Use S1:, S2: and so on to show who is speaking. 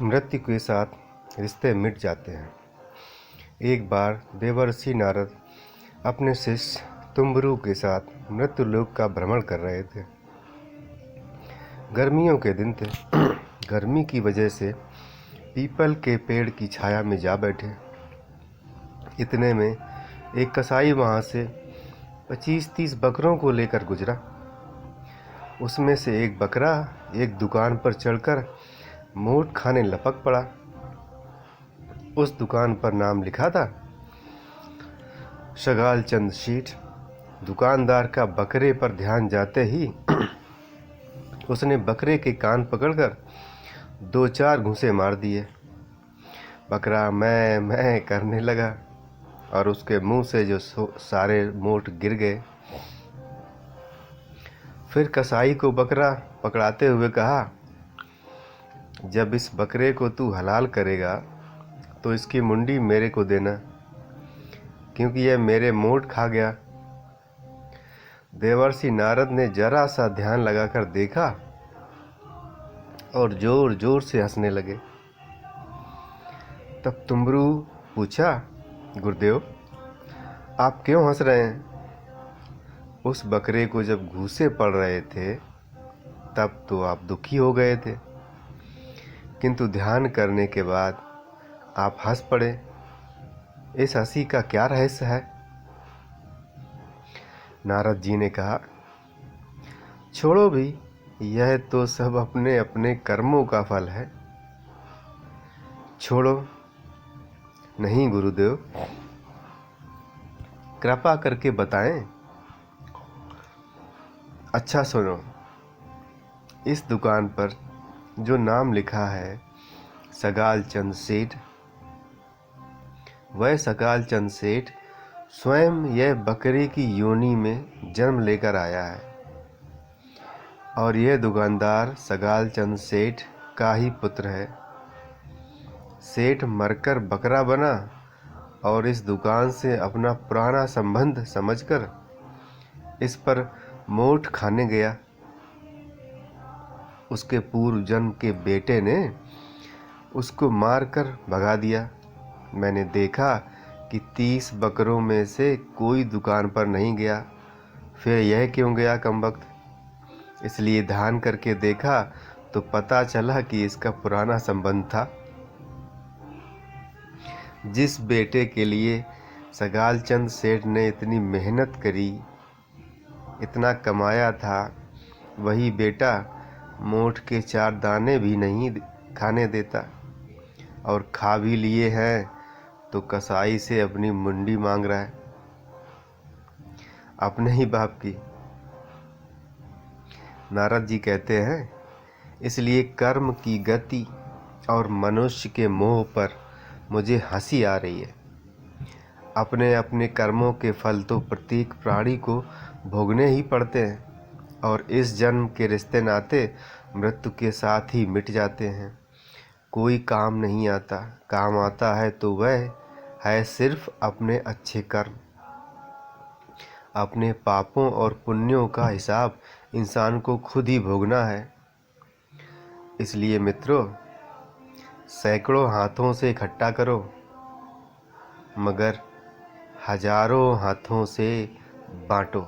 S1: मृत्यु के साथ रिश्ते मिट जाते हैं। एक बार देवर्षि नारद अपने शिष्य तुम्बरु के साथ मृत्यु लोक का भ्रमण कर रहे थे। गर्मियों के दिन थे। गर्मी की वजह से पीपल के पेड़ की छाया में जा बैठे। इतने में एक कसाई वहां से 25-30 बकरों को लेकर गुजरा। उसमें से एक बकरा एक दुकान पर चढ़कर मोट खाने लपक पड़ा। उस दुकान पर नाम लिखा था शगाल चंद सेठ। दुकानदार का बकरे पर ध्यान जाते ही उसने बकरे के कान पकड़कर 2-4 घूंसे मार दिए। बकरा मैं करने लगा और उसके मुंह से जो सारे मोट गिर गए। फिर कसाई को बकरा पकड़ाते हुए कहा, जब इस बकरे को तू हलाल करेगा तो इसकी मुंडी मेरे को देना, क्योंकि यह मेरे मोट खा गया। देवर्षि नारद ने जरा सा ध्यान लगाकर देखा और जोर जोर से हंसने लगे। तब तुम्बरु पूछा, गुरुदेव आप क्यों हंस रहे हैं? उस बकरे को जब घूंसे पड़ रहे थे तब तो आप दुखी हो गए थे, किंतु ध्यान करने के बाद आप हंस पड़े। इस हंसी का क्या रहस्य है? नारद जी ने कहा, छोड़ो भी, यह तो सब अपने अपने कर्मों का फल है। छोड़ो। नहीं गुरुदेव, कृपा करके बताएं। अच्छा सुनो, इस दुकान पर जो नाम लिखा है शगाल चंद सेठ, वह शगाल चंद सेठ स्वयं यह बकरे की योनि में जन्म लेकर आया है और यह दुकानदार शगाल चंद सेठ का ही पुत्र है। सेठ मरकर बकरा बना और इस दुकान से अपना पुराना संबंध समझकर इस पर मोट खाने गया। उसके पूर्व जन्म के बेटे ने उसको मारकर भगा दिया। मैंने देखा कि 30 बकरों में से कोई दुकान पर नहीं गया, फिर यह क्यों गया कमबख्त? इसलिए ध्यान करके देखा तो पता चला कि इसका पुराना संबंध था। जिस बेटे के लिए शगाल चंद सेठ ने इतनी मेहनत करी, इतना कमाया था, वही बेटा मोठ के 4 दाने भी नहीं खाने देता, और खा भी लिए हैं तो कसाई से अपनी मुंडी मांग रहा है, अपने ही बाप की। नारद जी कहते हैं, इसलिए कर्म की गति और मनुष्य के मोह पर मुझे हंसी आ रही है। अपने अपने कर्मों के फल तो प्रत्येक प्राणी को भोगने ही पड़ते हैं, और इस जन्म के रिश्ते नाते मृत्यु के साथ ही मिट जाते हैं। कोई काम नहीं आता। काम आता है तो वह है सिर्फ अपने अच्छे कर्म। अपने पापों और पुण्यों का हिसाब इंसान को खुद ही भोगना है। इसलिए मित्रों, सैकड़ों हाथों से इकट्ठा करो, मगर हजारों हाथों से बांटो।